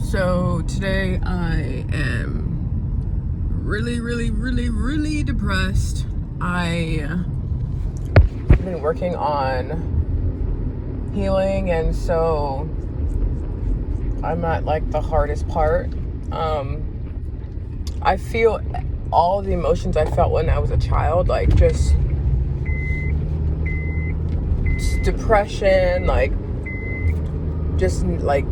So today I am really depressed. I've been working on healing, and so I'm at like the hardest part. I feel all the emotions I felt when I was a child, like just depression, like just like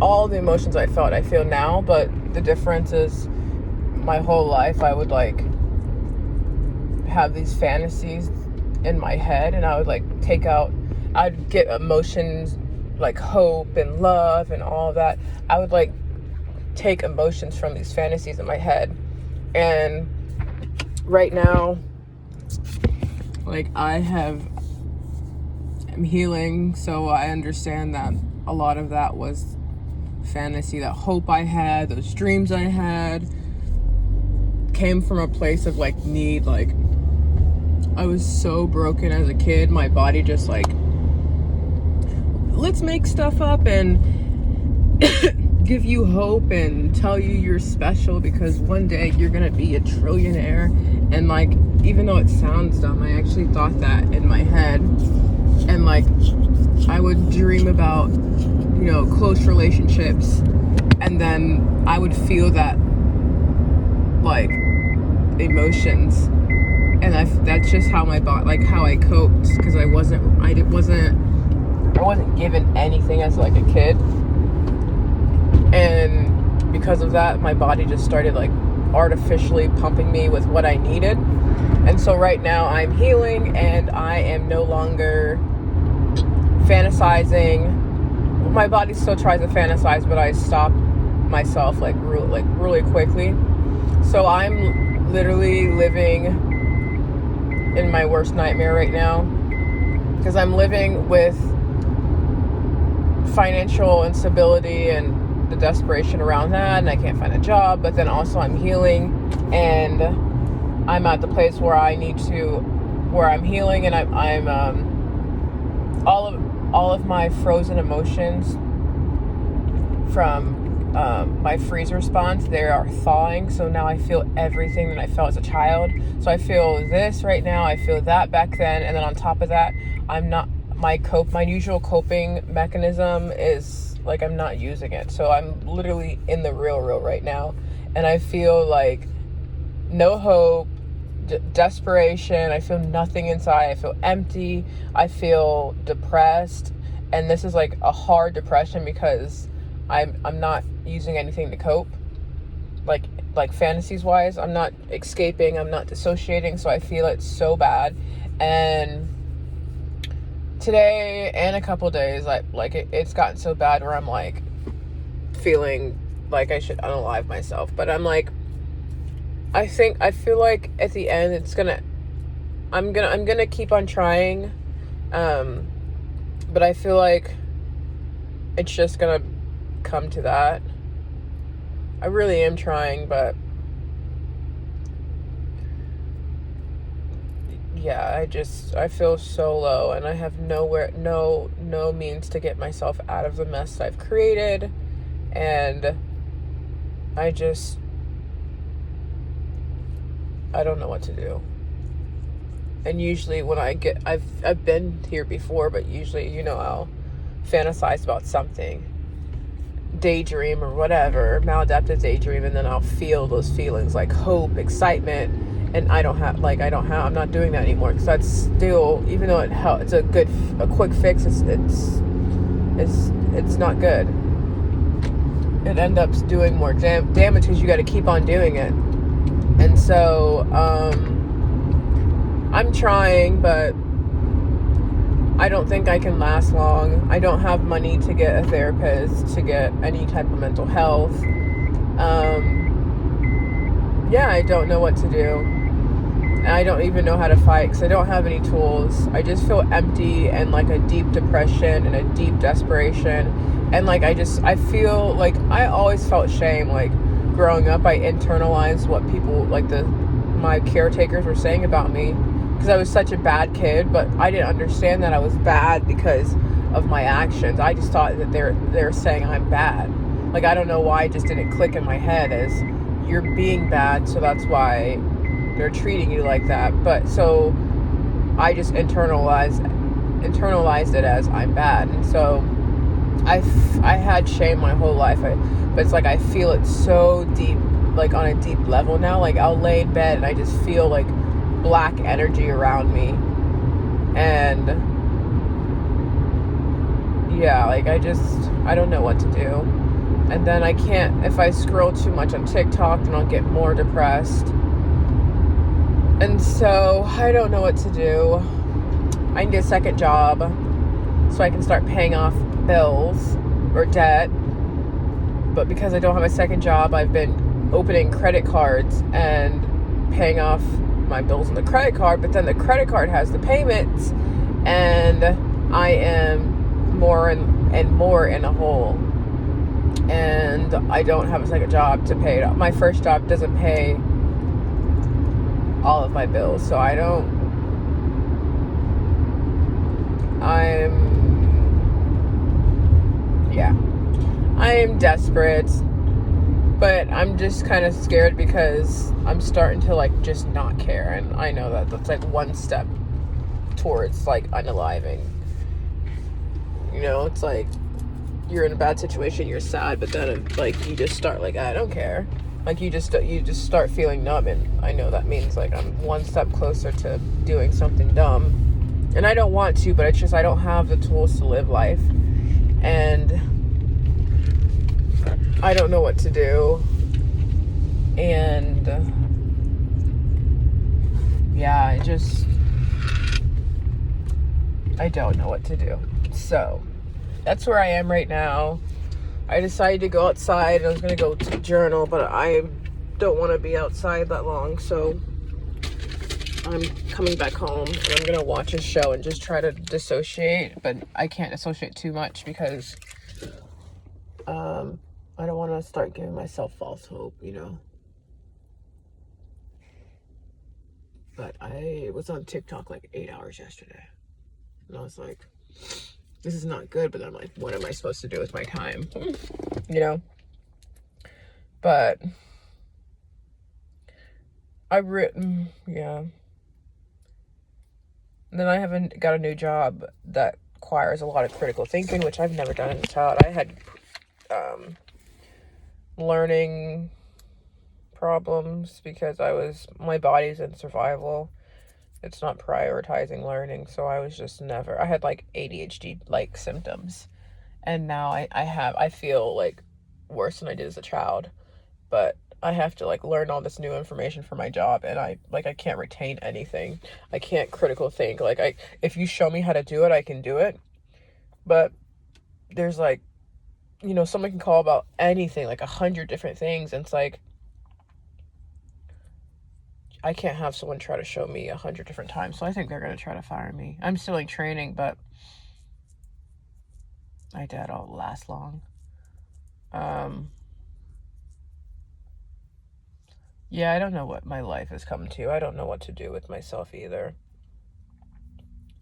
all the emotions I felt I feel now. But the difference is my whole life I would like have these fantasies in my head, and I would like I'd get emotions like hope and love and all of that. I would like take emotions from these fantasies in my head. And right now, like I'm healing, so I understand that a lot of that was fantasy. That hope I had, those dreams I had, came from a place of like need. Like I was so broken as a kid. My body just like, let's make stuff up and give you hope and tell you you're special because one day you're gonna be a trillionaire. And like, even though it sounds dumb, I actually thought that in my head. And like, I would dream about, close relationships, and then I would feel that like emotions, and that's just how my body, like how I coped, because I wasn't given anything as like a kid. And because of that, my body just started like artificially pumping me with what I needed. And so right now I'm healing, and I am no longer fantasizing. My body still tries to fantasize, but I stop myself like really quickly. So I'm literally living in my worst nightmare right now, because I'm living with financial instability and the desperation around that, and I can't find a job. But then also I'm healing, and I'm at the place where I'm healing, and I'm all of my frozen emotions from my freeze response, they are thawing. So now I feel everything that I felt as a child. So I feel this right now, I feel that back then, and then on top of that, my usual coping mechanism is like I'm not using it. So I'm literally in the real right now, and I feel like no hope, desperation. I feel nothing inside. I feel empty. I feel depressed, and this is like a hard depression because I'm not using anything to cope, like fantasies wise. I'm not escaping, I'm not dissociating, so I feel it so bad. And today and a couple days, it's gotten so bad where I'm like feeling like I should unalive myself. But I'm like, I feel like at the end I'm gonna keep on trying, but I feel like it's just gonna come to that. I really am trying, but yeah, I feel so low, and I have no means to get myself out of the mess I've created, and I don't know what to do. And usually when I've been here before, but usually, I'll fantasize about something, daydream or whatever, maladaptive daydream, and then I'll feel those feelings like hope, excitement, and I'm not doing that anymore, because that's still, even though it's a quick fix, it's not good. It ends up doing more damage because you got to keep on doing it. And so I'm trying, but I don't think I can last long. I don't have money to get a therapist, to get any type of mental health. I don't know what to do. And I don't even know how to fight, because I don't have any tools. I just feel empty, and like a deep depression and a deep desperation. And like I feel like I always felt shame. Like growing up, I internalized what people my caretakers were saying about me, because I was such a bad kid. But I didn't understand that I was bad because of my actions. I just thought that they're saying I'm bad. Like, I don't know why it just didn't click in my head as you're being bad, so that's why they're treating you like that. But so I just internalized it as I'm bad. And so I had shame my whole life, but it's like I feel it so deep, like on a deep level now. Like, I'll lay in bed and I just feel like black energy around me, and yeah, like I don't know what to do. And then I can't, if I scroll too much on TikTok, then I'll get more depressed. And so I don't know what to do. I need a second job so I can start paying off bills or debt. But because I don't have a second job, I've been opening credit cards and paying off my bills on the credit card. But then the credit card has the payments, and I am more and more in a hole. And I don't have a second job to pay it off. My first job doesn't pay all of my bills, so I am desperate, but I'm just kind of scared because I'm starting to like just not care, and I know that that's like one step towards like unaliving. You know, it's like you're in a bad situation, you're sad, but then like you just start like, I don't care. Like you just start feeling numb, and I know that means like I'm one step closer to doing something dumb, and I don't want to, but it's just I don't have the tools to live life, and I don't know what to do. And yeah, I don't know what to do. So that's where I am right now. I decided to go outside, and I was going to go to journal, but I don't want to be outside that long, so I'm coming back home, and I'm going to watch a show and just try to dissociate, but I can't dissociate too much because I don't want to start giving myself false hope, you know. But I was on TikTok like 8 hours yesterday, and I was like, this is not good, but I'm like, what am I supposed to do with my time? You know? But yeah. And then I haven't got a new job that requires a lot of critical thinking, which I've never done as a child. I had learning problems because my body's in survival. It's not prioritizing learning, so I had like ADHD like symptoms, and now I feel like worse than I did as a child, but I have to like learn all this new information for my job, and I can't retain anything. I can't critical think. Like if you show me how to do it, I can do it, but there's like, you know, someone can call about anything, like 100 different things, and it's like I can't have someone try to show me 100 different times. So I think they're going to try to fire me. I'm still in training, but I doubt it'll last long. Yeah, I don't know what my life has come to. I don't know what to do with myself either.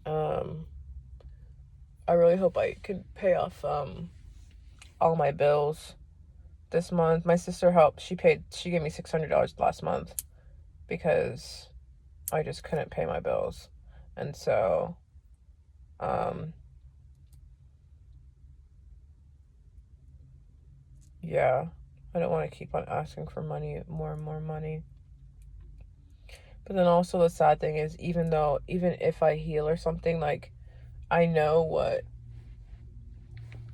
I really hope I can pay off all my bills this month. My sister helped. She gave me $600 last month because I just couldn't pay my bills. And so yeah, I don't want to keep on asking for money, more and more money. But then also the sad thing is, even if I heal or something, like I know what,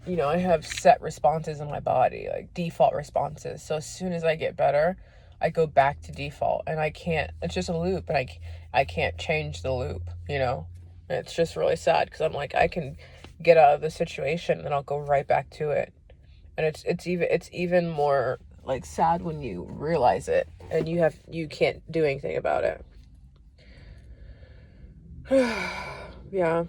you know, I have set responses in my body, like default responses. So as soon as I get better, I go back to default, and it's just a loop, and I can't change the loop, you know. And it's just really sad because I'm like, I can get out of the situation and I'll go right back to it. And it's even more like sad when you realize it and you can't do anything about it. Yeah.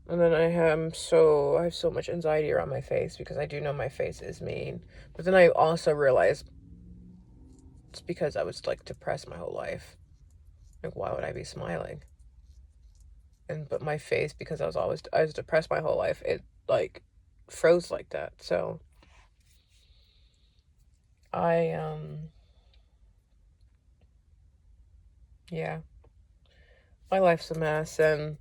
And then I have so much anxiety around my face because I do know my face is mean. But then I also realize it's because I was like depressed my whole life. Like, why would I be smiling? But my face, because I was depressed my whole life, it like froze like that. So yeah, my life's a mess, and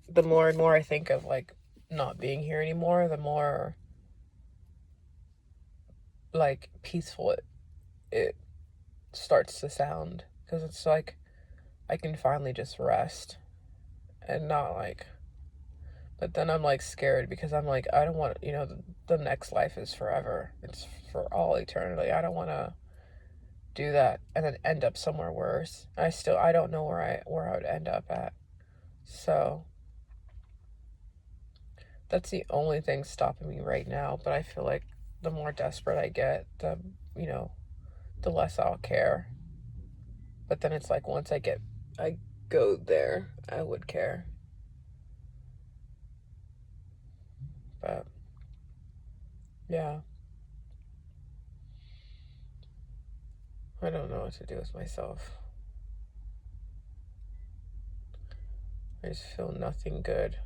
the more and more I think of like not being here anymore, the more like peaceful it starts to sound, because it's like I can finally just rest and not like, but then I'm like scared because I'm like, I don't want, the next life is forever. It's for all eternity. I don't want to do that and then end up somewhere worse. I don't know where I would end up at. So that's the only thing stopping me right now. But I feel like the more desperate I get, the less I'll care. But then it's like once I go there, I would care. But yeah, I don't know what to do with myself. I just feel nothing good.